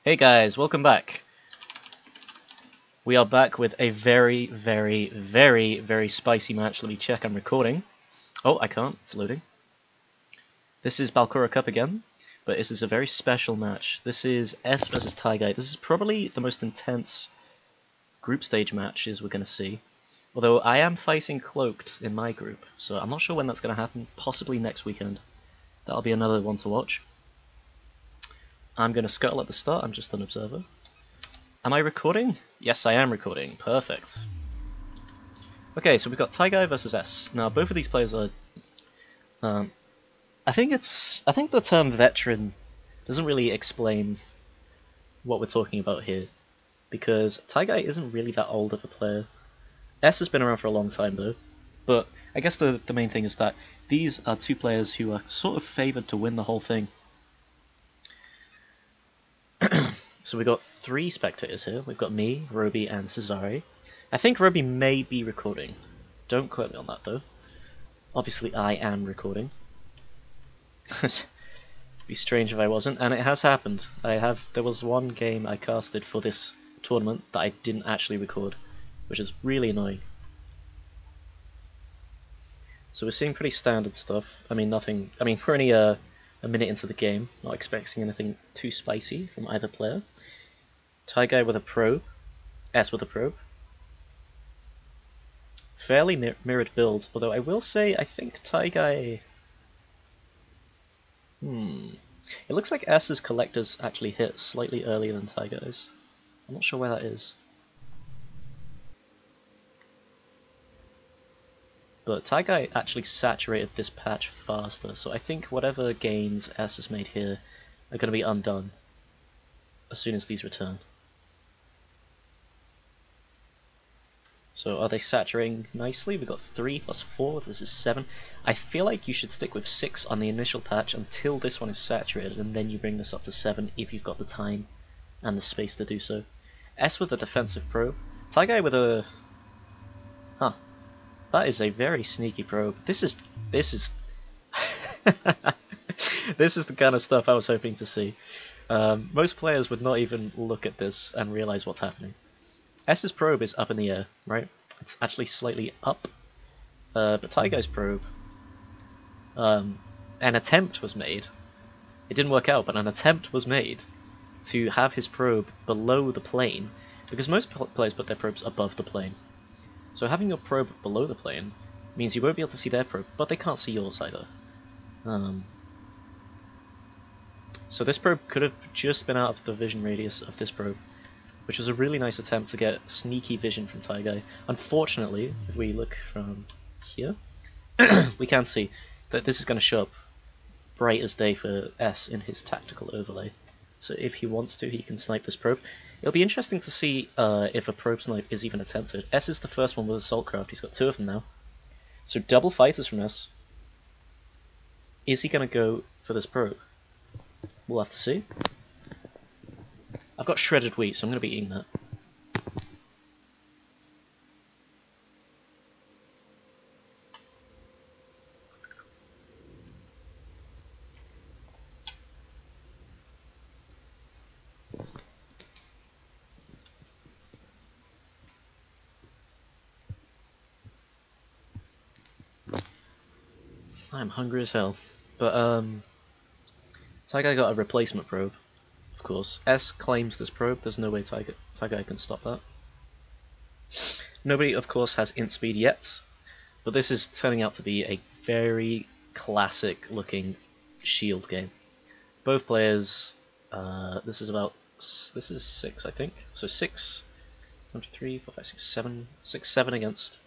Hey guys, welcome back. We are back with a very spicy match. Let me check I'm recording. Oh, I can't, it's loading. This is Balcora Cup again, but this is a very special match. This is S versus Tyguy. This is probably the most intense group stage matches we're going to see. Although I am fighting Cloaked in my group, so I'm not sure when that's going to happen, possibly next weekend. That'll be another one to watch. I'm going to scuttle at the start, I'm just an observer. Am I recording? Yes, I am recording. Perfect. Okay, so we've got Tyguy versus S. Now, both of these players are... I think the term veteran doesn't really explain what we're talking about here, because Tyguy isn't really that old of a player. S has been around for a long time though, but I guess the main thing is that these are two players who are sort of favoured to win the whole thing. So we've got three spectators here. We've got me, Roby, and Cesare. I think Roby may be recording. Don't quote me on that though. Obviously I am recording. It'd be strange if I wasn't, and it has happened. There was one game I casted for this tournament that I didn't actually record, which is really annoying. So we're seeing pretty standard stuff. I mean, nothing. I mean, we're only a minute into the game, not expecting anything too spicy from either player. Tyguy with a probe, S with a probe. Fairly mirrored builds, although I will say I think Tyguy... It looks like S's collectors actually hit slightly earlier than Tyguy's. I'm not sure where that is. But Tyguy actually saturated this patch faster, so I think whatever gains S has made here are going to be undone as soon as these return. So are they saturating nicely? We've got 3 plus 4, this is 7. I feel like you should stick with 6 on the initial patch until this one is saturated, and then you bring this up to 7 if you've got the time and the space to do so. S with a defensive probe. Tyguy with a... Huh. That is a very sneaky probe. This is this is the kind of stuff I was hoping to see. Most players would not even look at this and realize what's happening. S's probe is up in the air, right? It's actually slightly up. But Tyguy's probe, an attempt was made. It didn't work out, but an attempt was made to have his probe below the plane, because most players put their probes above the plane. So having your probe below the plane means you won't be able to see their probe, but they can't see yours either. So this probe could have just been out of the vision radius of this probe, which was a really nice attempt to get sneaky vision from Tyguy. Unfortunately, if we look from here, we can see that this is going to show up bright as day for S in his tactical overlay. So if he wants to, he can snipe this probe. It'll be interesting to see if a probe snipe is even attempted. S is the first one with Assault Craft, he's got 2 of them now. So double fighters from S. Is he going to go for this probe? We'll have to see. I've got shredded wheat, so I'm going to be eating that. I'm hungry as hell. But, Tyguy got a replacement probe, of course. S claims this probe, there's no way Tyguy can stop that. Nobody, of course, has int speed yet, but this is turning out to be a very classic looking shield game. Both players, this is 6, I think. So 6, 1, 2, 3, 4, 5, 6, 7, 6, 7 against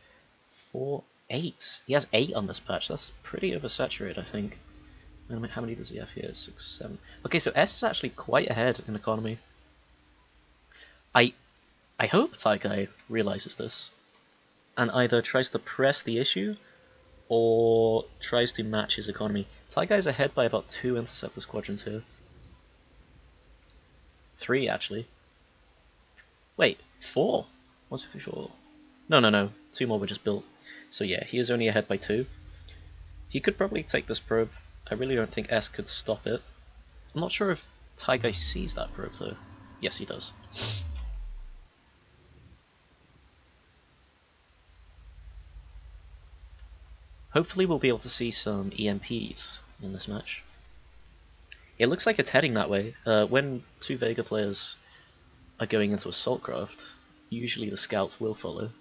4, 8. He has 8 on this patch, that's pretty oversaturated, I think. How many does he have here? 6, 7. Okay, so S is actually quite ahead in economy. I hope Tyguy realizes this and either tries to press the issue or tries to match his economy. Tyguy's ahead by about 2 interceptor squadrons here. 3 actually. Wait, 4? 1, 2, 3, 4. No. 2 more were just built. So yeah, he is only ahead by 2. He could probably take this probe. I really don't think S could stop it. I'm not sure if Tyguy sees that probe though. Yes, he does. Hopefully we'll be able to see some EMPs in this match. It looks like it's heading that way. When two Vega players are going into Assaultcraft, usually the scouts will follow.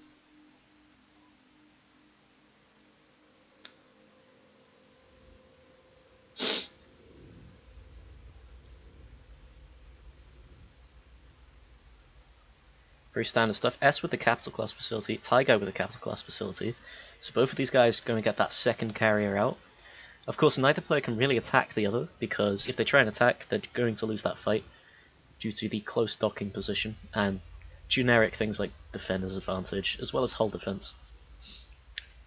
Very standard stuff. S with the capital class facility, Tyguy with the capital class facility. So both of these guys are going to get that second carrier out. Of course, neither player can really attack the other, because if they try and attack, they're going to lose that fight due to the close docking position and generic things like defender's advantage, as well as hull defense.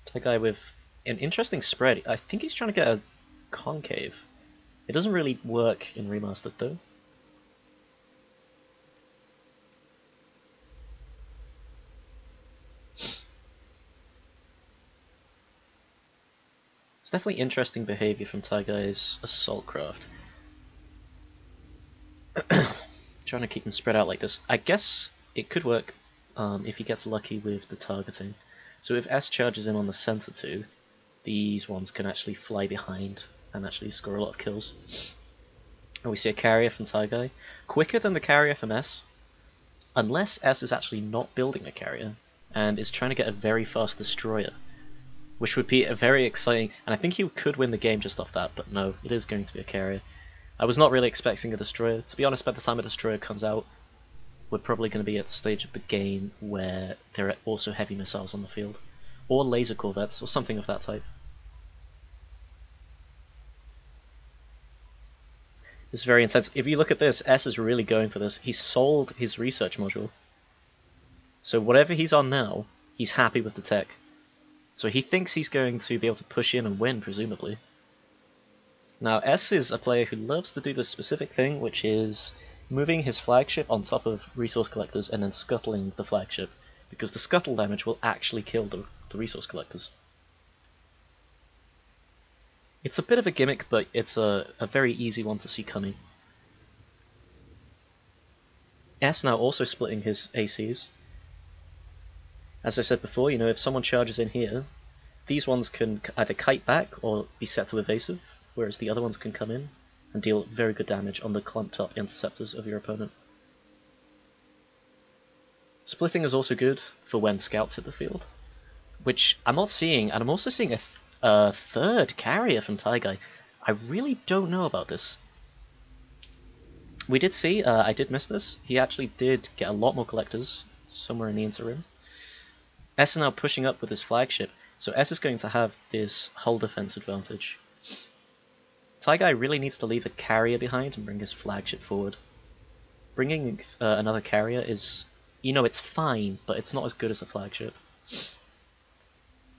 Tyguy with an interesting spread. I think he's trying to get a concave. It doesn't really work in Remastered though. It's definitely interesting behavior from Tyguy's Assaultcraft. Trying to keep them spread out like this. I guess it could work if he gets lucky with the targeting. So if S charges in on the center two, these ones can actually fly behind and actually score a lot of kills. And we see a carrier from Tyguy, quicker than the carrier from S, unless S is actually not building a carrier and is trying to get a very fast destroyer, which would be a very exciting, and I think he could win the game just off that, but no, it is going to be a carrier. I was not really expecting a destroyer. To be honest, by the time a destroyer comes out, we're probably going to be at the stage of the game where there are also heavy missiles on the field, or laser corvettes, or something of that type. It's very intense. If you look at this, S is really going for this. He's sold his research module. So whatever he's on now, he's happy with the tech. So he thinks he's going to be able to push in and win, presumably. Now, S is a player who loves to do this specific thing, which is moving his flagship on top of resource collectors and then scuttling the flagship, because the scuttle damage will actually kill the resource collectors. It's a bit of a gimmick, but it's a very easy one to see coming. S now also splitting his ACs. As I said before, you know, if someone charges in here, these ones can either kite back or be set to evasive, whereas the other ones can come in and deal very good damage on the clumped up interceptors of your opponent. Splitting is also good for when scouts hit the field, which I'm not seeing, and I'm also seeing a third carrier from Tyguy. I really don't know about this. We did see, I did miss this, he actually did get a lot more collectors somewhere in the interim. S is now pushing up with his flagship, so S is going to have this hull defense advantage. Tyguy really needs to leave a carrier behind and bring his flagship forward. Bringing another carrier is, you know, it's fine, but it's not as good as a flagship.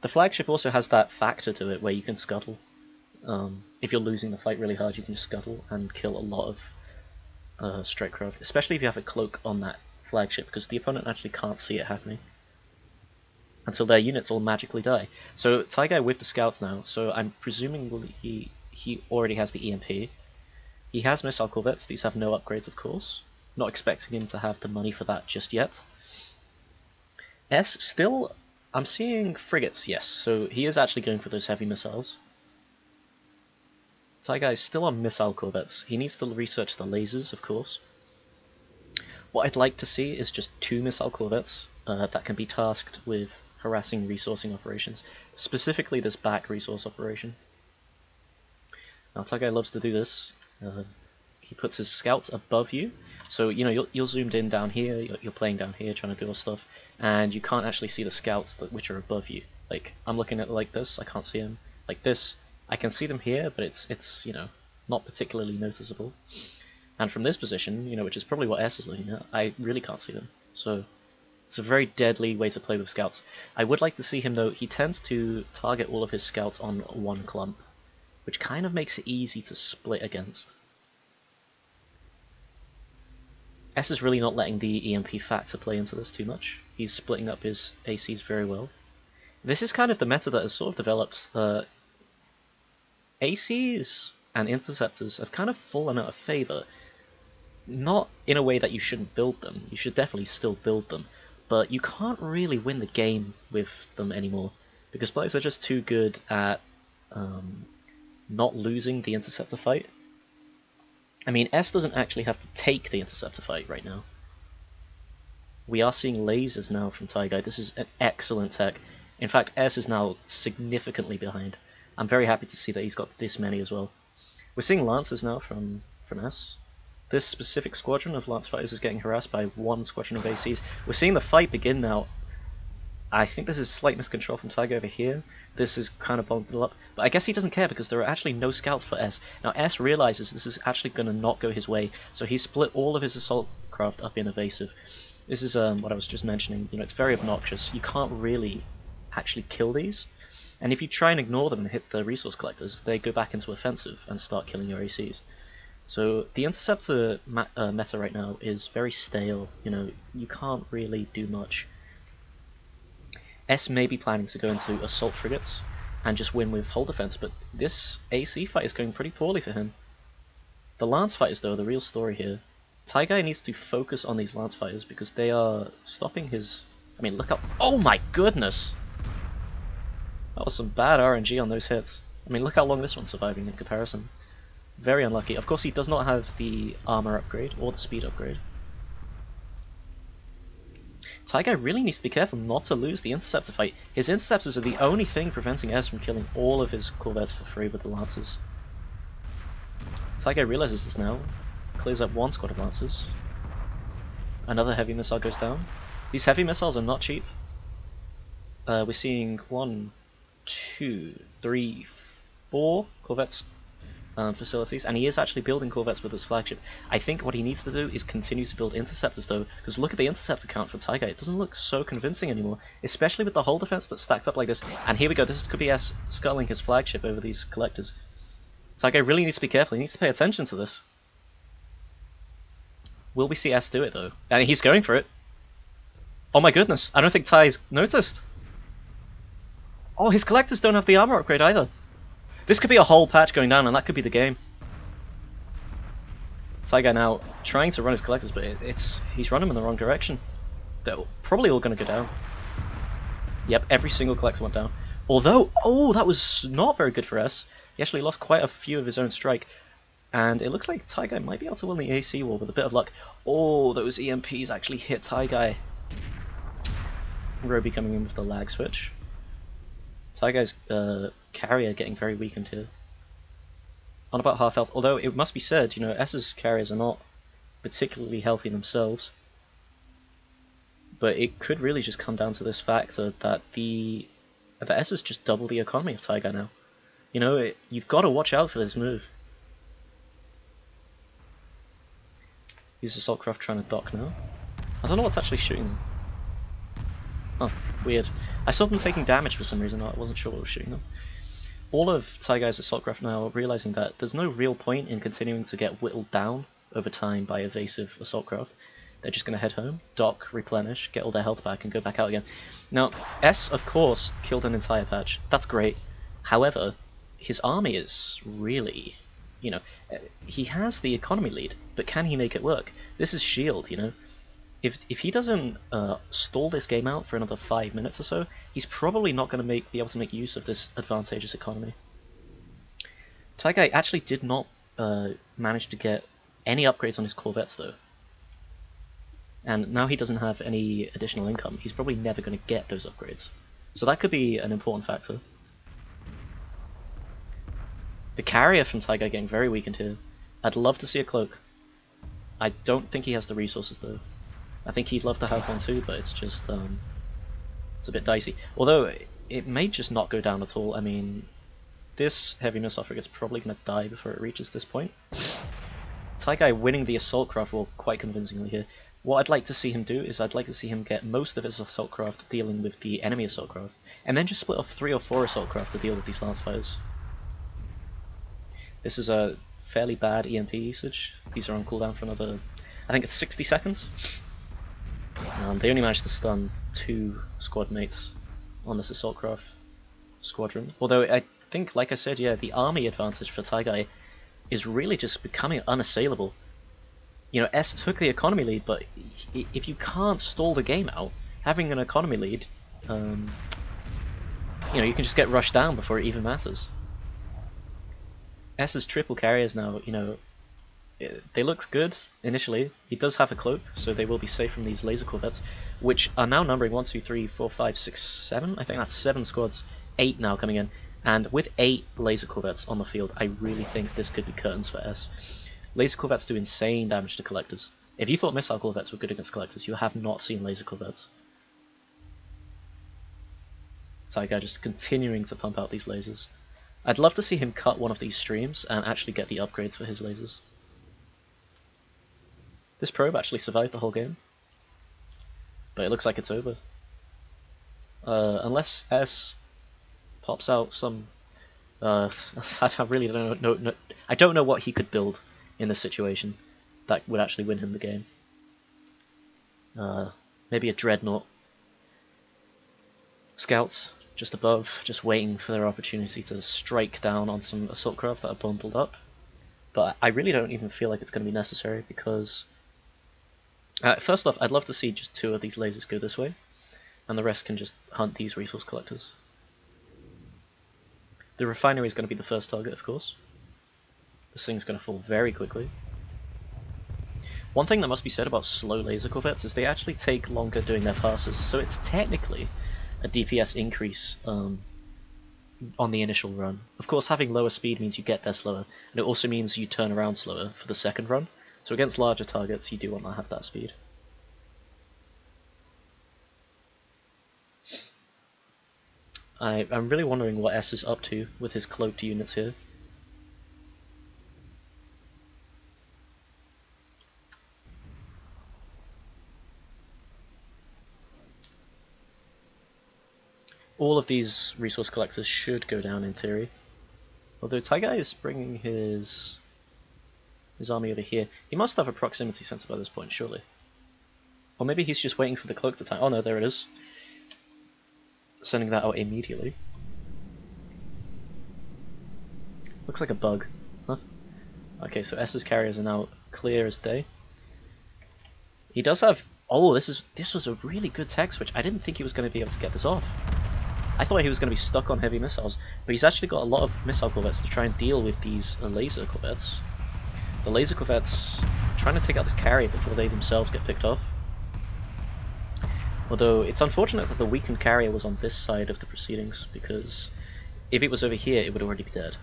The flagship also has that factor to it where you can scuttle. If you're losing the fight really hard, you can just scuttle and kill a lot of Strikecraft, especially if you have a cloak on that flagship, because the opponent actually can't see it happening until their units all magically die. So Tyguy with the scouts now, so I'm presuming he already has the EMP. He has missile corvettes, these have no upgrades of course. Not expecting him to have the money for that just yet. S still, I'm seeing frigates, yes, so he is actually going for those heavy missiles. Tyguy is still on missile corvettes. He needs to research the lasers, of course. What I'd like to see is just 2 missile corvettes that can be tasked with harassing resourcing operations, specifically this back resource operation. Now Tyguy loves to do this. He puts his scouts above you, so you know you're zoomed in down here, you're playing down here trying to do all stuff, and you can't actually see the scouts which are above you. Like I'm looking at it like this, I can't see them. Like this, I can see them here, but it's you know not particularly noticeable. And from this position, you know, which is probably what S is looking at, I really can't see them. So it's a very deadly way to play with scouts. I would like to see him though. He tends to target all of his scouts on one clump, which kind of makes it easy to split against. S is really not letting the EMP factor play into this too much. He's splitting up his ACs very well. This is kind of the meta that has sort of developed. ACs and interceptors have kind of fallen out of favour. not in a way that you shouldn't build them. You should definitely still build them, but you can't really win the game with them anymore because players are just too good at not losing the interceptor fight. I mean, S doesn't actually have to take the interceptor fight right now. We are seeing lasers now from Tyguy. This is an excellent tech. In fact, S is now significantly behind. I'm very happy to see that he's got this many as well. We're seeing Lancers now from S. This specific squadron of Lance Fighters is getting harassed by one squadron of ACs. We're seeing the fight begin now. I think this is slight miscontrol from Tyguy over here. This is kind of bundled up. But I guess he doesn't care because there are actually no scouts for S. Now S realizes this is actually going to not go his way, so he split all of his assault craft up in evasive. This is what I was just mentioning. You know, it's very obnoxious. You can't really actually kill these. And if you try and ignore them and hit the resource collectors, they go back into offensive and start killing your ACs. So the interceptor meta right now is very stale. You know, you can't really do much. S may be planning to go into assault frigates and just win with hull defense, but this AC fight is going pretty poorly for him. The Lance Fighters, though, are the real story here. Tyguy needs to focus on these Lance Fighters because they are stopping his... I mean, look up... Oh my goodness! That was some bad RNG on those hits. I mean, look how long this one's surviving in comparison. Very unlucky. Of course, he does not have the armor upgrade or the speed upgrade. Tyguy really needs to be careful not to lose the interceptor fight. His interceptors are the only thing preventing S from killing all of his corvettes for free with the Lancers. Tyguy realizes this now. Clears up one squad of Lancers. Another heavy missile goes down. These heavy missiles are not cheap. We're seeing 1, 2, 3, 4 corvettes facilities, and he is actually building corvettes with his flagship. I think what he needs to do is continue to build interceptors though, because look at the interceptor count for Tyguy. It doesn't look so convincing anymore, especially with the hull defense that's stacked up like this. And here we go, this could be S sculling his flagship over these collectors. Tyguy really needs to be careful, he needs to pay attention to this. Will we see S do it though? And he's going for it. Oh my goodness, I don't think Ty's noticed. Oh, his collectors don't have the armor upgrade either. This could be a whole patch going down, and that could be the game. Tyguy now trying to run his collectors, but he's running them in the wrong direction. They're probably all going to go down. Yep, every single collector went down. Although, oh, that was not very good for S. He actually lost quite a few of his own strike. And it looks like Tyguy might be able to win the AC war with a bit of luck. Oh, those EMPs actually hit Tyguy. Roby coming in with the lag switch. Tyguy's carrier getting very weakened here. On about half health, although it must be said, you know, S's carriers are not particularly healthy themselves. But it could really just come down to this factor that that S has just double the economy of Tyguy now. You know, you've got to watch out for this move. Use assault craft trying to dock now. I don't know what's actually shooting them. Oh, weird. I saw them taking damage for some reason, I wasn't sure what was shooting them. All of Tyguy's assault craft now are realizing that there's no real point in continuing to get whittled down over time by evasive assault craft. They're just going to head home, dock, replenish, get all their health back, and go back out again. Now, S, of course, killed an entire patch. That's great. However, his army is really... You know, he has the economy lead, but can he make it work? This is S.H.I.E.L.D., you know? If he doesn't stall this game out for another 5 minutes or so, he's probably not going to be able to make use of this advantageous economy. Tyguy actually did not manage to get any upgrades on his corvettes though. And now he doesn't have any additional income. He's probably never going to get those upgrades. So that could be an important factor. The carrier from Tyguy getting very weakened here. I'd love to see a cloak. I don't think he has the resources though. I think he'd love to have one too, but it's just it's a bit dicey. Although it may just not go down at all. I mean, this heavy missile frigate's probably going to die before it reaches this point. Tyguy winning the assault craft war quite convincingly here. What I'd like to see him do is I'd like to see him get most of his assault craft dealing with the enemy assault craft, and then just split off 3 or 4 assault craft to deal with these lance fighters. This is a fairly bad EMP usage. These are on cooldown for another, I think it's 60 seconds. They only managed to stun 2 squad mates on this assault craft squadron. Although I think, like I said, yeah, the army advantage for Tyguy is really just becoming unassailable. You know, S took the economy lead, but if you can't stall the game out, having an economy lead, you know, you can just get rushed down before it even matters. S's triple carriers now, you know, they look good initially. He does have a cloak, so they will be safe from these laser corvettes, which are now numbering 1, 2, 3, 4, 5, 6, 7. I think that's 7 squads, 8 now coming in. And with 8 laser corvettes on the field, I really think this could be curtains for S. Laser corvettes do insane damage to collectors. If you thought missile corvettes were good against collectors, you have not seen laser corvettes. Tyguy just continuing to pump out these lasers. I'd love to see him cut one of these streams and actually get the upgrades for his lasers. This probe actually survived the whole game, but it looks like it's over. Unless S pops out some, I really don't know. I don't know what he could build in this situation that would actually win him the game. Maybe a dreadnought. Scouts just above, just waiting for their opportunity to strike down on some assault craft that are bundled up. But I really don't even feel like it's going to be necessary because first off, I'd love to see just 2 of these lasers go this way, and the rest can just hunt these resource collectors. The refinery is going to be the first target, of course. This thing's going to fall very quickly. One thing that must be said about slow laser corvettes is they actually take longer doing their passes, so it's technically a DPS increase on the initial run. Of course, having lower speed means you get there slower, and it also means you turn around slower for the second run. So against larger targets, you do want to have that speed. I'm really wondering what S is up to with his cloaked units here. All of these resource collectors should go down in theory. Although Tyguy is bringing his army over here. He must have a proximity sensor by this point, surely. Or maybe he's just waiting for the cloak to time. Oh no, there it is. Sending that out immediately. Looks like a bug. Huh? Okay, so S's carriers are now clear as day. He does have... Oh, this was a really good tech switch. I didn't think he was going to be able to get this off. I thought he was going to be stuck on heavy missiles, but he's actually got a lot of missile corvettes to try and deal with these laser corvettes. The laser corvettes trying to take out this carrier before they themselves get picked off. Although it's unfortunate that the weakened carrier was on this side of the proceedings, because if it was over here it would already be dead.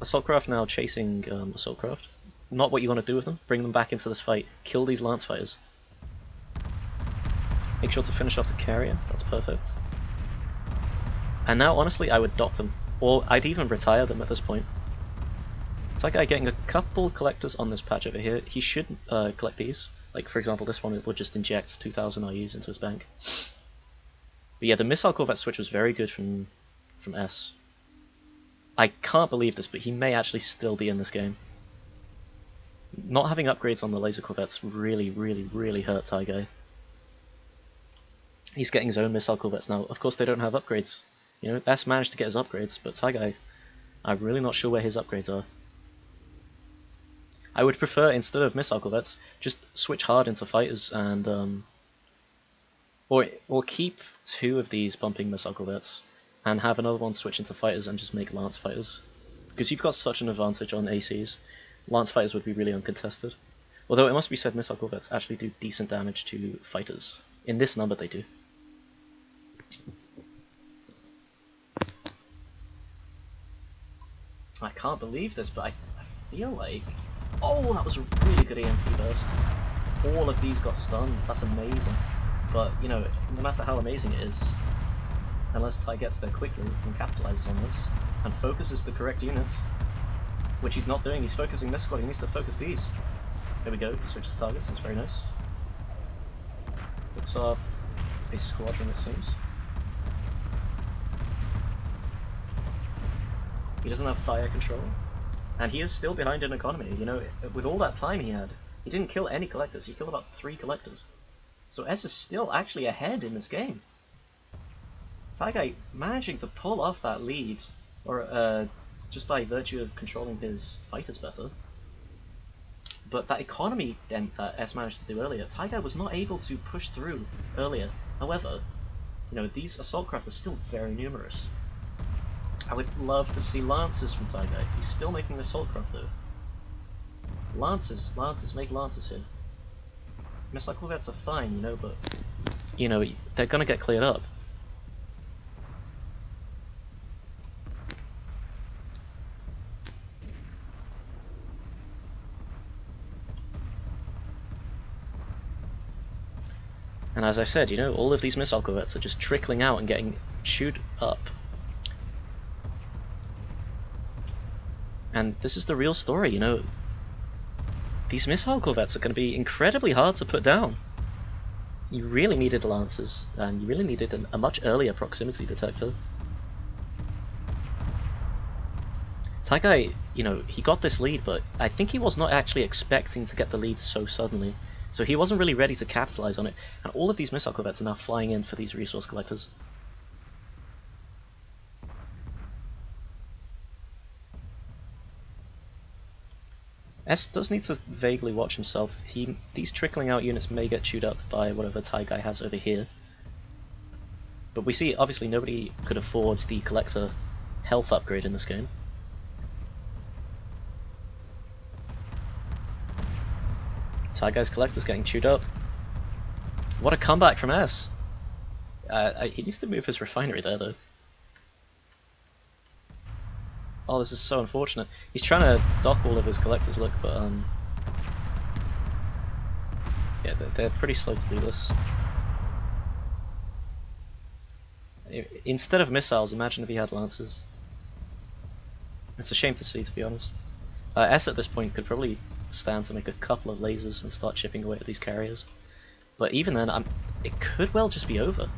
Assault craft now chasing assault craft. Not what you want to do with them. Bring them back into this fight. Kill these lance fighters. Make sure to finish off the carrier. That's perfect. And now honestly I would dock them. Or I'd even retire them at this point. Tyguy getting a couple collectors on this patch over here. He should collect these. Like for example this one will just inject 2000 IUs into his bank. But yeah, the missile corvette switch was very good from S. I can't believe this, but he may actually still be in this game. Not having upgrades on the laser corvettes really hurt Tyguy. He's getting his own missile corvettes now. Of course they don't have upgrades. You know, S managed to get his upgrades, but Tyguy, I'm really not sure where his upgrades are. I would prefer, instead of missile corvettes, just switch hard into fighters and or keep 2 of these pumping missile corvettes and have another one switch into fighters and just make lance fighters. Because you've got such an advantage on ACs, lance fighters would be really uncontested. Although it must be said missile corvettes actually do decent damage to fighters. In this number they do. I can't believe this, but I feel like... Oh, that was a really good EMP burst. All of these got stunned, that's amazing. But, you know, no matter how amazing it is, unless Ty gets there quickly and capitalizes on this, and focuses the correct units, which he's not doing, he's focusing this squad, he needs to focus these. There we go, he switches targets, that's very nice. Looks up a squadron, it seems. He doesn't have fire control, and he is still behind in economy. You know, with all that time he had, he didn't kill any collectors, he killed about 3 collectors. So S is still actually ahead in this game. Tyguy managing to pull off that lead, or just by virtue of controlling his fighters better. But that economy dent that S managed to do earlier, Tyguy was not able to push through earlier. However, you know, these assault craft are still very numerous. I would love to see Lancers from Tyguy. He's still making assault craft though. Lancers, make Lancers here. Missile corvettes are fine, you know, but you know, they're gonna get cleared up. And as I said, you know, all of these missile corvettes are just trickling out and getting chewed up. And this is the real story, you know. These missile corvettes are going to be incredibly hard to put down. You really needed Lancers, and you really needed a much earlier proximity detector. Tyguy, you know, he got this lead, but I think he was not actually expecting to get the lead so suddenly. So he wasn't really ready to capitalize on it, and all of these missile corvettes are now flying in for these resource collectors. S does need to vaguely watch himself. These trickling out units may get chewed up by whatever Tyguy has over here. But we see, obviously, nobody could afford the collector health upgrade in this game. Tyguy's collector's getting chewed up. What a comeback from S! He needs to move his refinery there, though. Oh, this is so unfortunate. He's trying to dock all of his collectors, look, but yeah, they're pretty slow to do this. Instead of missiles, imagine if he had lancers. It's a shame to see, to be honest. S at this point could probably stand to make a couple of lasers and start chipping away at these carriers. But even then, it could well just be over.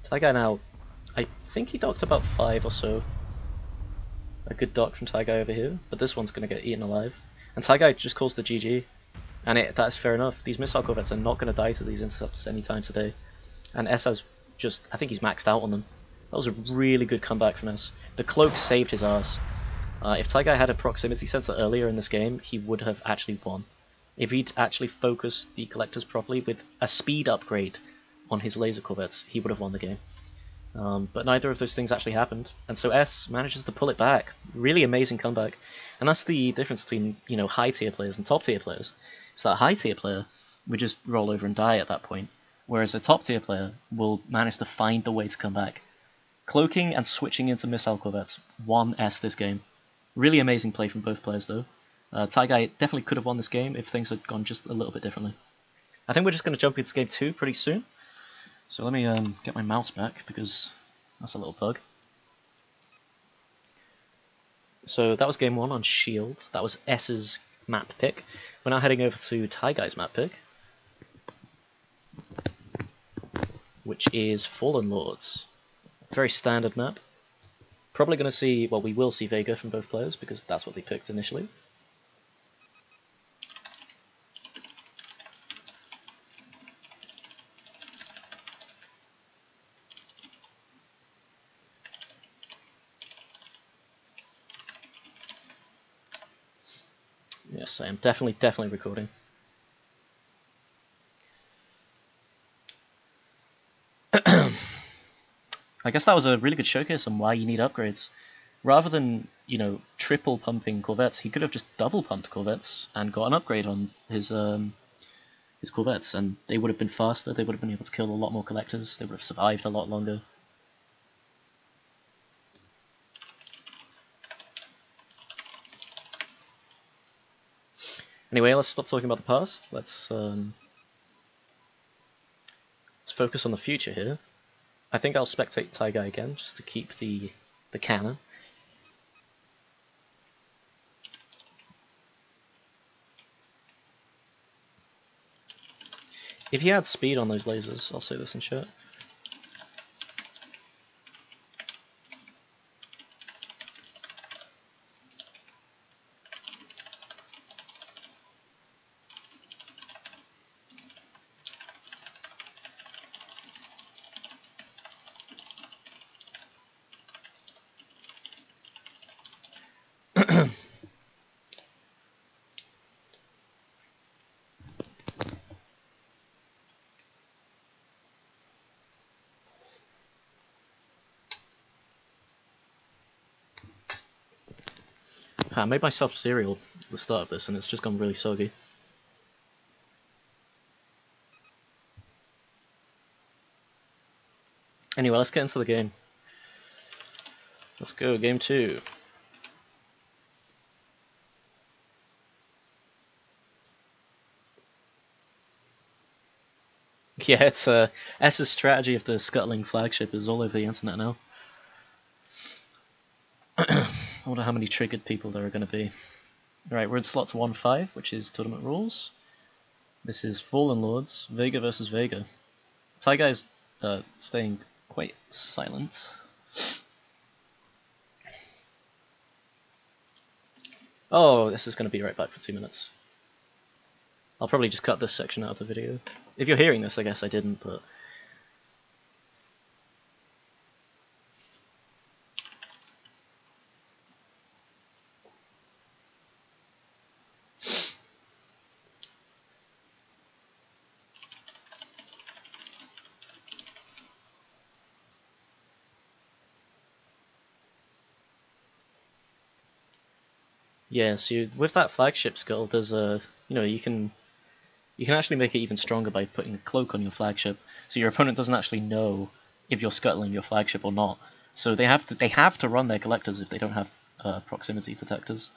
Tyguy now, I think he docked about 5 or so. A good dock from Tyguy over here, but this one's going to get eaten alive. And Tyguy just calls the GG, and that's fair enough. These missile corvettes are not going to die to these interceptors anytime today. And S has just, I think he's maxed out on them. That was a really good comeback from S. The cloak saved his ass. If Tyguy had a proximity sensor earlier in this game, he would have actually won. If he'd actually focused the collectors properly with a speed upgrade on his laser corvettes, he would have won the game. But neither of those things actually happened, and so S manages to pull it back. Really amazing comeback, and that's the difference between, you know, high tier players and top tier players. So that high tier player would just roll over and die at that point, whereas a top tier player will manage to find the way to come back. Cloaking and switching into missile corvettes won S this game. Really amazing play from both players though. Tyguy definitely could have won this game if things had gone just a little bit differently. I think we're just going to jump into game 2 pretty soon. So let me get my mouse back, because that's a little bug. So that was game 1 on Shield. That was S's map pick. We're now heading over to Tyguy's map pick, which is Fallen Lords. Very standard map. Probably going to see, well, we will see Vega from both players, because that's what they picked initially. Yes, I am definitely recording. I guess that was a really good showcase on why you need upgrades. Rather than, you know, triple pumping corvettes, he could have just double pumped corvettes and got an upgrade on his corvettes, and they would have been faster, they would have been able to kill a lot more collectors, they would have survived a lot longer. Anyway, let's stop talking about the past. Let's focus on the future here. I think I'll spectate Tyguy again, just to keep the cannon. If he had speed on those lasers, I'll say this in chat. I made myself cereal at the start of this and it's just gone really soggy. Anyway, let's get into the game. Let's go, game 2. Yeah, it's S's strategy of the scuttling flagship is all over the internet now. I wonder how many triggered people there are going to be. Right, we're in slots 1-5, which is tournament rules. This is Fallen Lords, Vega versus Vega. Tyguy's staying quite silent. Oh, this is going to be right back for 2 minutes. I'll probably just cut this section out of the video. If you're hearing this, I guess I didn't, but... Yeah, so with that flagship skull, there's a... you can actually make it even stronger by putting a cloak on your flagship, so your opponent doesn't actually know if you're scuttling your flagship or not. So they have to run their collectors if they don't have proximity detectors.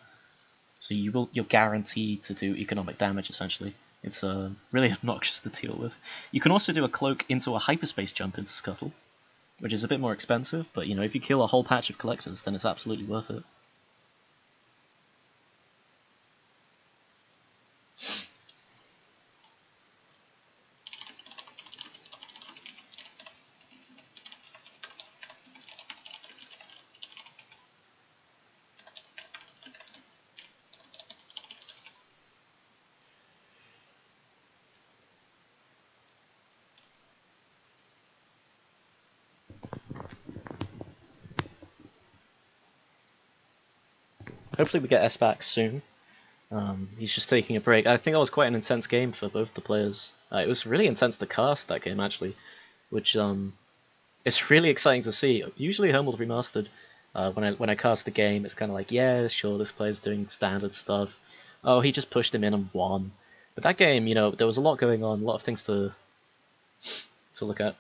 So you're guaranteed to do economic damage essentially. It's really obnoxious to deal with. You can also do a cloak into a hyperspace jump into Scuttle, which is a bit more expensive, but if you kill a whole patch of collectors, then it's absolutely worth it. Hopefully we get S back soon. He's just taking a break. I think that was quite an intense game for both the players. It was really intense to cast that game actually, which it's really exciting to see. Usually Homeworld Remastered, when I cast the game, it's kind of like, yeah, sure, this player's doing standard stuff. Oh, he just pushed him in and won. But that game, there was a lot going on, a lot of things to look at.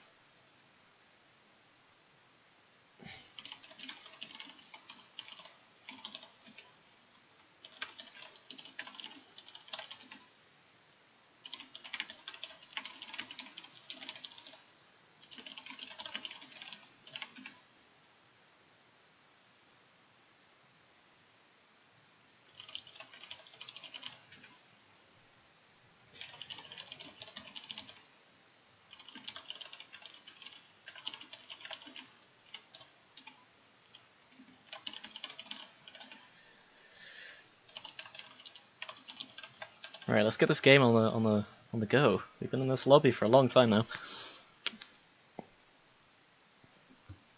Alright, let's get this game on the go. We've been in this lobby for a long time now.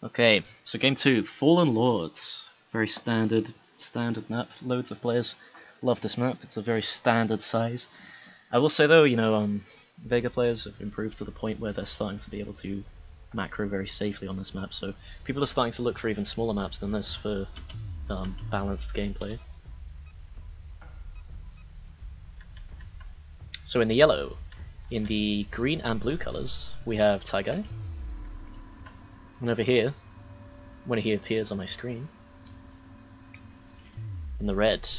Okay, so game 2, Fallen Lords. Very standard map. Loads of players love this map. It's a very standard size. I will say though, Vega players have improved to the point where they're starting to be able to macro very safely on this map, so people are starting to look for even smaller maps than this for balanced gameplay. So in the yellow, in the green and blue colours, we have Tyguy. And over here, when he appears on my screen, in the red,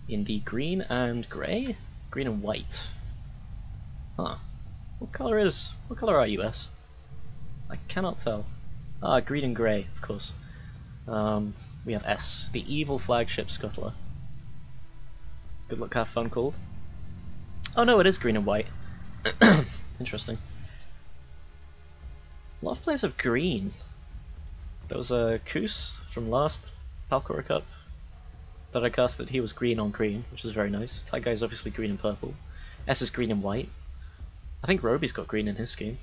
in the green and grey? Green and white. Huh. What colour are you, S? I cannot tell. Ah, green and grey, of course. We have S, the evil flagship scuttler. Good luck, have fun called. Oh no, it is green and white. Interesting. A lot of players have green. There was a Koos from last Balcora Cup that I casted. He was green on green, which is very nice. Tyguy's obviously green and purple. S is green and white. I think Roby's got green in his scheme.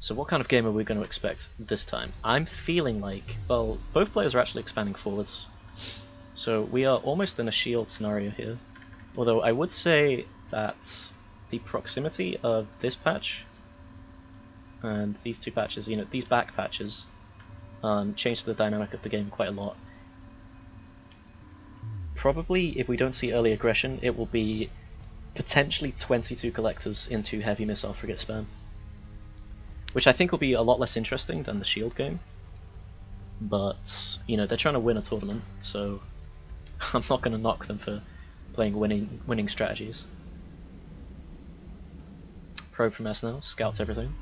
So what kind of game are we going to expect this time? I'm feeling like, well, both players are actually expanding forwards. So we are almost in a shield scenario here. Although I would say that the proximity of this patch and these two patches, you know, these back patches, changed the dynamic of the game quite a lot. Probably, if we don't see early aggression, it will be potentially 22 collectors into heavy missile frigate spam. Which I think will be a lot less interesting than the shield game. But, you know, they're trying to win a tournament, so I'm not going to knock them for playing winning strategies. Probe from S now, scouts everything.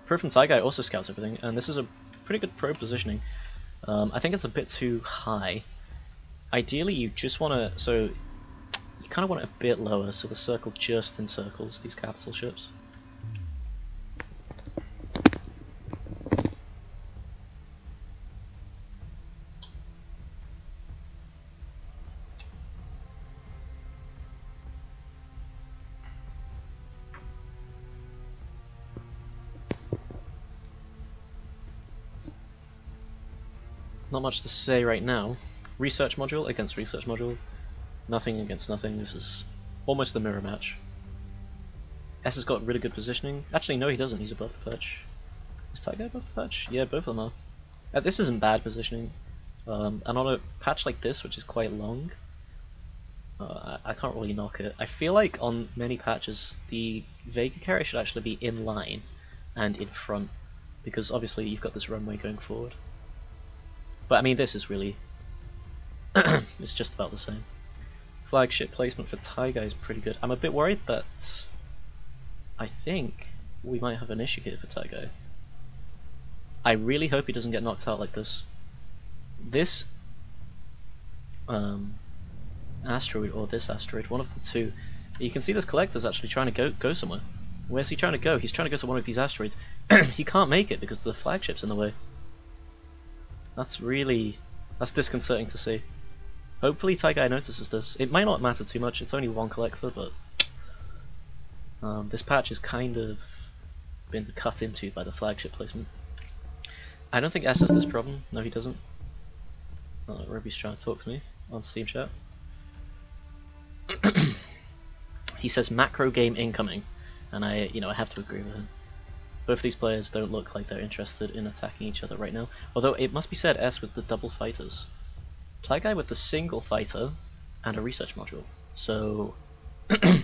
Probe from Tyguy also scouts everything, and this is a pretty good probe positioning. I think it's a bit too high. Ideally you just want to, so you kind of want it a bit lower so the circle just encircles these capital ships. Not much to say right now. Research module against research module. Nothing against nothing. This is almost the mirror match. S has got really good positioning. Actually, no, he doesn't. He's above the perch. Is Tyguy above the perch? Yeah, both of them are. This isn't bad positioning. And on a patch like this, which is quite long, I can't really knock it. I feel like on many patches, the Vega carrier should actually be in line and in front, because obviously you've got this runway going forward. But I mean, this is really, it's just about the same. Flagship placement for Tyguy is pretty good. I'm a bit worried that I think we might have an issue here for Tyguy. I really hope he doesn't get knocked out like this. This asteroid, or this asteroid, one of the two, you can see this collector's actually trying to go somewhere. Where's he trying to go? He's trying to go to one of these asteroids. He can't make it because the flagship's in the way. That's disconcerting to see. Hopefully Tyguy notices this. It might not matter too much, it's only one collector, but this patch has kind of been cut into by the flagship placement. I don't think S has this problem. No, he doesn't. Ruby's trying to talk to me on Steam chat. He says macro game incoming, and I have to agree with him. Both these players don't look like they're interested in attacking each other right now. Although it must be said, S with the double fighters. Tyguy with the single fighter and a research module. So I'm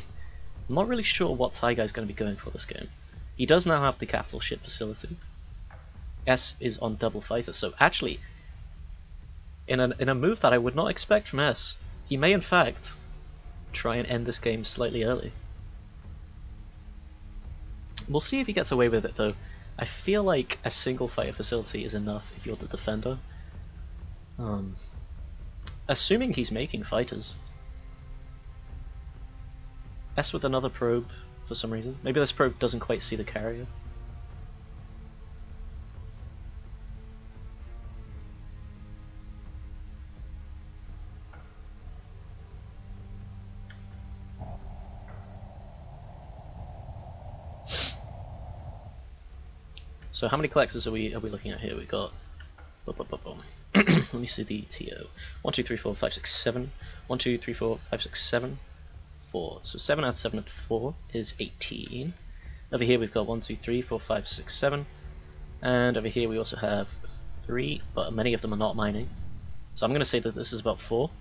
not really sure what Tyguy's going to be going for this game. He does now have the capital ship facility. S is on double fighter, so actually, in a move that I would not expect from S, he may in fact try and end this game slightly early. We'll see if he gets away with it though. I feel like a single fighter facility is enough if you're the defender. Assuming he's making fighters. S with another probe for some reason. Maybe this probe doesn't quite see the carrier. So how many collectors are we looking at here? We got let me see the TO. 1, 2, 3, 4, 5, 6, 7. 1, 2, 3, 4, 5, 6, 7. 4. So 7 add 7 add 4 is 18. Over here we've got 1, 2, 3, 4, 5, 6, 7. And over here we also have 3, but many of them are not mining. So I'm going to say that this is about 4.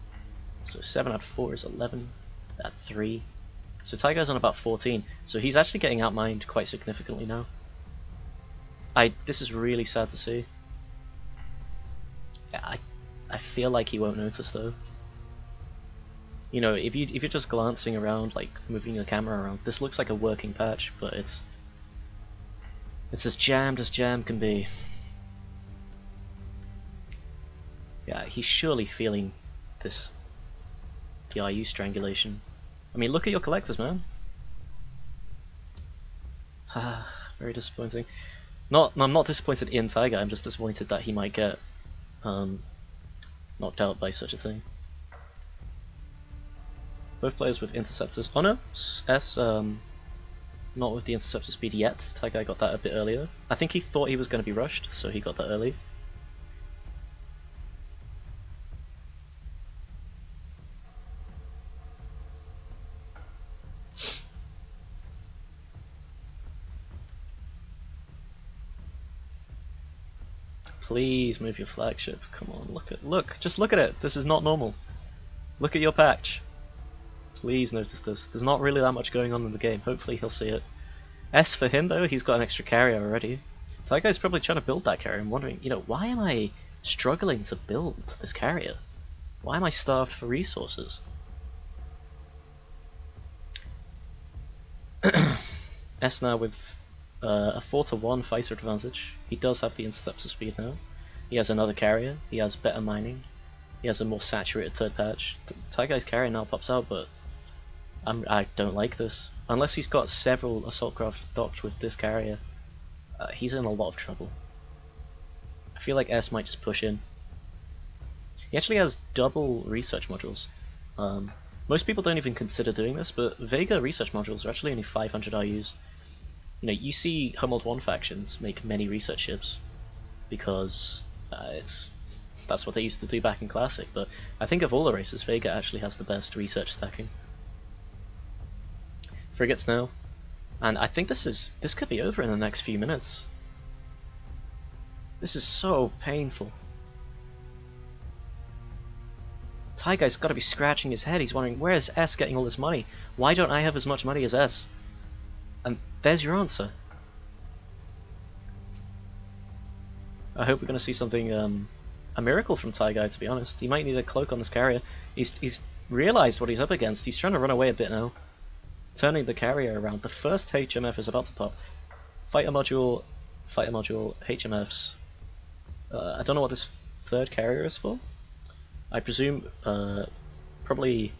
So 7 add 4 is 11. Add 3. So Tyguy's on about 14. So he's actually getting outmined quite significantly now. This is really sad to see. I feel like he won't notice though. You know, if you're just glancing around, like moving your camera around, this looks like a working patch, but it's as jammed as jam can be. Yeah, he's surely feeling this PRU strangulation. I mean, look at your collectors, man. Very disappointing. I'm not disappointed in Tyguy, I'm just disappointed that he might get knocked out by such a thing. Both players with interceptors. Oh no, S Not with the interceptor speed yet. Tyguy got that a bit earlier. I think he thought he was going to be rushed, so he got that early. Please move your flagship. Come on, just look at it. This is not normal. Look at your patch. Please notice this. There's not really that much going on in the game. Hopefully he'll see it. S for him though, he's got an extra carrier already. Tyguy's probably trying to build that carrier and wondering, you know, why am I struggling to build this carrier? Why am I starved for resources? S now with a 4-to-1 fighter advantage. He does have the interceptor speed now. He has another carrier. He has better mining. He has a more saturated third patch. Tyguy's carrier now pops out, but I don't like this. Unless he's got several assault craft docked with this carrier, he's in a lot of trouble. I feel like S might just push in. He actually has double research modules. Most people don't even consider doing this, but Vega research modules are actually only 500 IUs. You know, you see Homeworld 1 factions make many research ships because that's what they used to do back in Classic, but I think of all the races, Vega actually has the best research stacking. Frigates now, and I think this could be over in the next few minutes. This is so painful. Tyguy's got to be scratching his head. He's wondering, where is S getting all this money? Why don't I have as much money as S? And there's your answer. I hope we're going to see something, a miracle from Tyguy, to be honest. He might need a cloak on this carrier. He's realised what he's up against. He's trying to run away a bit now. Turning the carrier around. The first HMF is about to pop. Fighter module, HMFs. I don't know what this third carrier is for. I presume, probably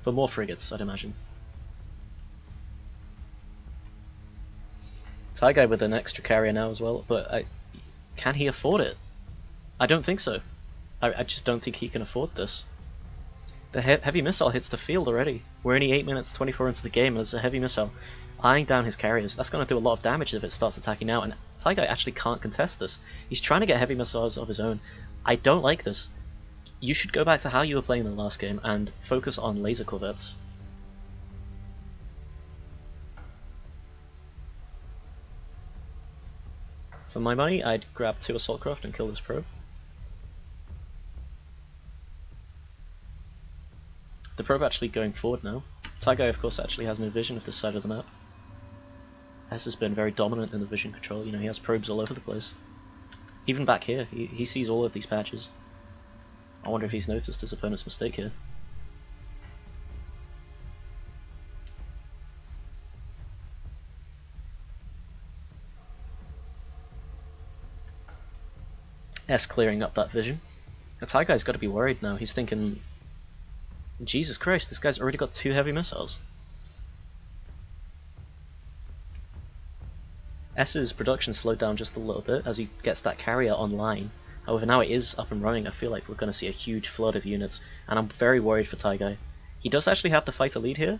for more frigates, I'd imagine. Tyguy with an extra carrier now as well, but can he afford it? I don't think so. I just don't think he can afford this. The heavy missile hits the field already. We're only 8 minutes 24 into the game and there's a heavy missile eyeing down his carriers. That's going to do a lot of damage if it starts attacking now, and Tyguy actually can't contest this. He's trying to get heavy missiles of his own. I don't like this. You should go back to how you were playing in the last game and focus on laser corvettes. For my money, I'd grab 2 assault craft and kill this probe. The probe actually going forward now. Tyguy, of course, actually has no vision of this side of the map. S has been very dominant in the vision control. You know, he has probes all over the place. Even back here, he sees all of these patches. I wonder if he's noticed his opponent's mistake here. S clearing up that vision. The Tyguy's got to be worried now. He's thinking, Jesus Christ, this guy's already got 2 heavy missiles. S's production slowed down just a little bit as he gets that carrier online. However, now it is up and running. I feel like we're going to see a huge flood of units, and I'm very worried for Tyguy. He does actually have to fight a lead here,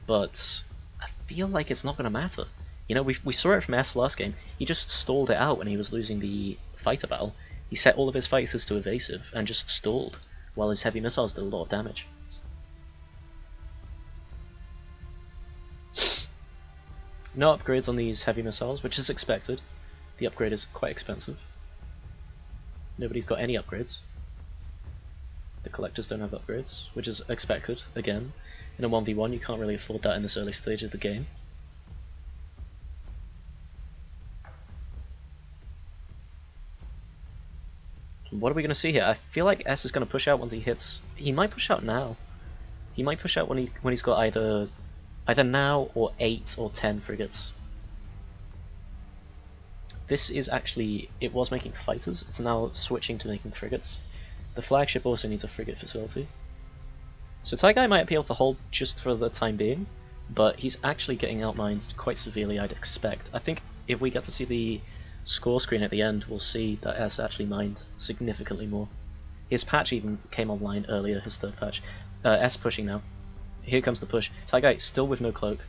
but I feel like it's not going to matter. You know, we saw it from S last game. He just stalled it out when he was losing the fighter battle. He set all of his fighters to evasive and just stalled, while his heavy missiles did a lot of damage. No upgrades on these heavy missiles, which is expected. The upgrade is quite expensive. Nobody's got any upgrades. The collectors don't have upgrades, which is expected. Again, in a 1v1 you can't really afford that in this early stage of the game. What are we going to see here? I feel like S is going to push out once he hits... He might push out now. He might push out when he's got either now or 8 or 10 frigates. This is actually... It was making fighters, it's now switching to making frigates. The flagship also needs a frigate facility. So Tyguy might be able to hold just for the time being, but he's actually getting outmined quite severely, I'd expect. I think if we get to see the score screen at the end, we'll see that S actually mined significantly more. His patch even came online earlier, his third patch. S pushing now. Here comes the push. Tyguy still with no cloak.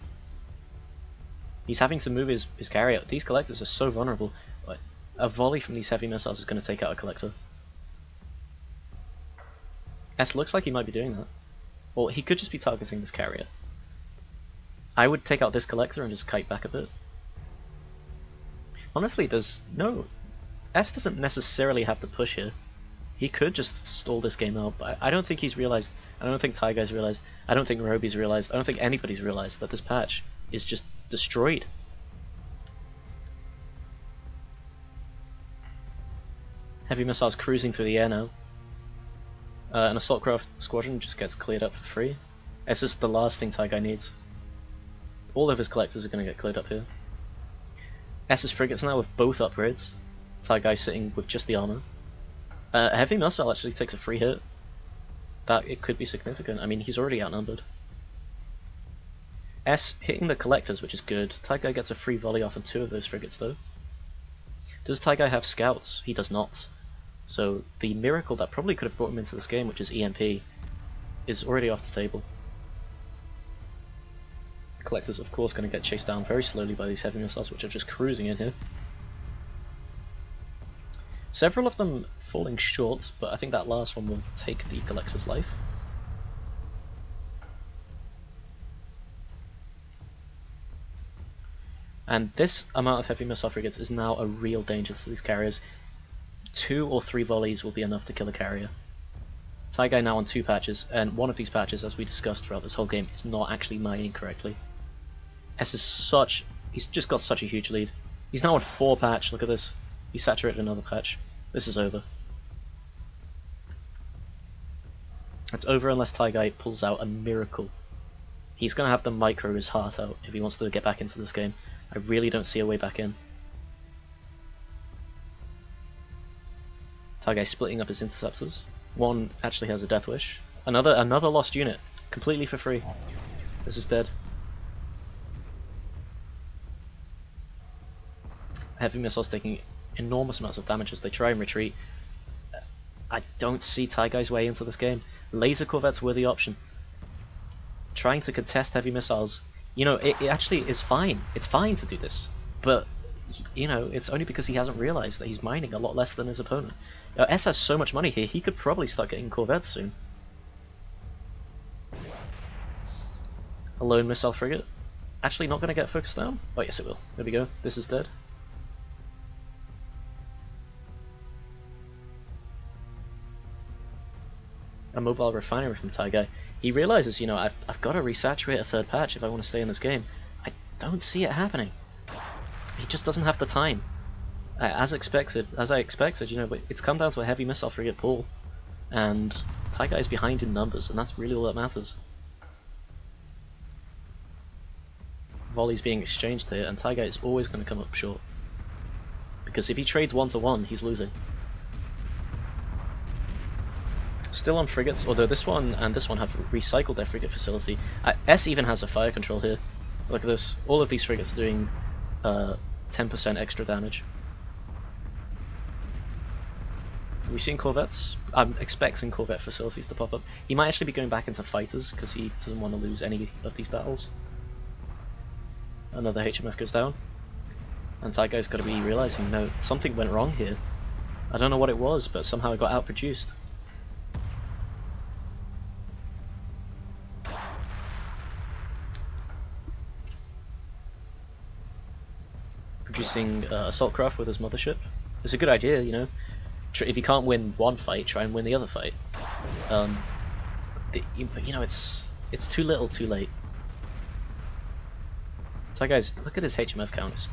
He's having to move his carrier. These collectors are so vulnerable. Like, a volley from these heavy missiles is going to take out a collector. S looks like he might be doing that. Or he could just be targeting this carrier. I would take out this collector and just kite back a bit. Honestly, there's no... S doesn't necessarily have to push here. He could just stall this game out, but I don't think he's realized, I don't think Tyguy's realized, I don't think Roby's realized, I don't think anybody's realized that this patch is just destroyed. Heavy missiles cruising through the air now. An assault craft squadron just gets cleared up for free. It's just the last thing Tyguy needs. All of his collectors are going to get cleared up here. S's frigates now with both upgrades. Tyguy sitting with just the armor. A heavy missile actually takes a free hit. That it could be significant. I mean, he's already outnumbered. S hitting the collectors, which is good. Tyguy gets a free volley off of 2 of those frigates though. Does Tyguy have scouts? He does not. So the miracle that probably could have brought him into this game, which is EMP, is already off the table. Collectors, of course, going to get chased down very slowly by these heavy missiles, which are just cruising in here. Several of them falling short, but I think that last one will take the collector's life. And this amount of heavy missile frigates is now a real danger to these carriers. 2 or 3 volleys will be enough to kill a carrier. Tyguy now on 2 patches, and one of these patches, as we discussed throughout this whole game, is not actually mining correctly. S is such... he's just got such a huge lead. He's now on 4 patch, look at this. He saturated another patch. This is over. It's over unless Tyguy pulls out a miracle. He's going to have to micro his heart out if he wants to get back into this game. I really don't see a way back in. Tyguy splitting up his interceptors. One actually has a death wish. Another lost unit, completely for free. This is dead. Heavy missiles taking enormous amounts of damage as they try and retreat. I don't see Tyguy's way into this game. Laser corvettes were the option. Trying to contest heavy missiles, you know, it actually is fine. It's fine to do this, but you know, it's only because he hasn't realized that he's mining a lot less than his opponent. S has so much money here, he could probably start getting corvettes soon. A lone missile frigate. Actually not going to get focused down? Oh yes it will. There we go. This is dead. A mobile refinery from Tyguy. He realizes, you know, I've got to resaturate a 3rd patch if I want to stay in this game. I don't see it happening. He just doesn't have the time. As I expected, you know, but it's come down to a heavy missile frigate pull, and Tyguy is behind in numbers, and that's really all that matters. Volleys being exchanged here, and Tyguy is always going to come up short. Because if he trades 1-to-1, he's losing. Still on frigates, although this one and this one have recycled their frigate facility. S even has a fire control here. Look at this. All of these frigates are doing 10% extra damage. Are we seeing corvettes? I'm expecting corvette facilities to pop up. He might actually be going back into fighters because he doesn't want to lose any of these battles. Another HMF goes down. And Tyguy's got to be realizing, no, something went wrong here. I don't know what it was, but somehow it got outproduced. Producing assault craft with his mothership. It's a good idea, you know. If you can't win one fight, try and win the other fight. You know, it's too little, too late. Tyguy's, look at his HMF count. It's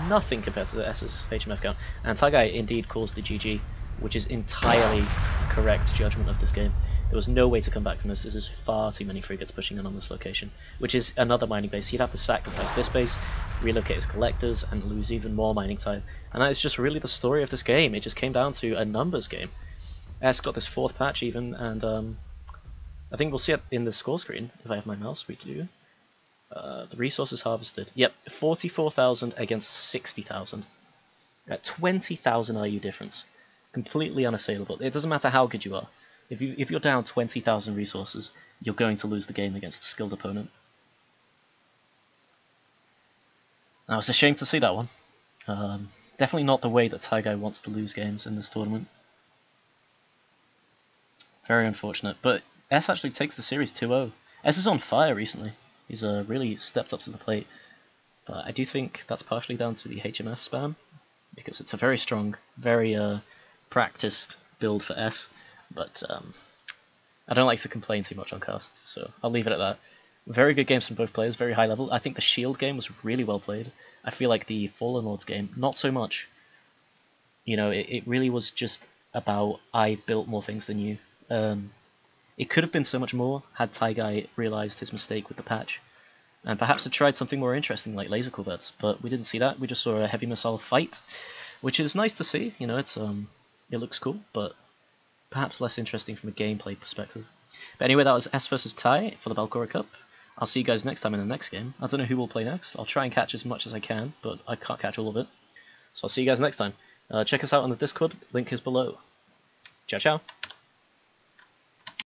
nothing compared to the S's HMF count. And Tyguy indeed calls the GG, which is entirely correct judgment of this game. There was no way to come back from this. This is far too many frigates pushing in on this location, which is another mining base. He'd have to sacrifice this base, relocate his collectors, and lose even more mining time. And that is just really the story of this game. It just came down to a numbers game. S got this 4th patch even, and I think we'll see it in the score screen if I have my mouse. We do. The resources harvested. Yep, 44,000 against 60,000. 20,000 IU difference. Completely unassailable. It doesn't matter how good you are. If you're down 20,000 resources, you're going to lose the game against a skilled opponent. Now, it's a shame to see that one. Definitely not the way that Tyguy wants to lose games in this tournament. Very unfortunate, but S actually takes the series 2-0. S is on fire recently. He's really stepped up to the plate. But I do think that's partially down to the HMF spam, because it's a very strong, very practiced build for S, but I don't like to complain too much on casts, so I'll leave it at that. Very good games from both players, very high level. I think the Shield game was really well played. I feel like the Fallen Lords game, not so much. You know, it really was just about, I built more things than you. It could have been so much more had Tyguy realised his mistake with the patch, and perhaps had tried something more interesting like laser corvettes, but we didn't see that. We just saw a heavy missile fight, which is nice to see. You know, it's it looks cool, but perhaps less interesting from a gameplay perspective. But anyway, that was S versus Ty for the Balcora Cup. I'll see you guys next time in the next game. I don't know who will play next. I'll try and catch as much as I can, but I can't catch all of it. So I'll see you guys next time. Check us out on the Discord, link is below. Ciao, ciao.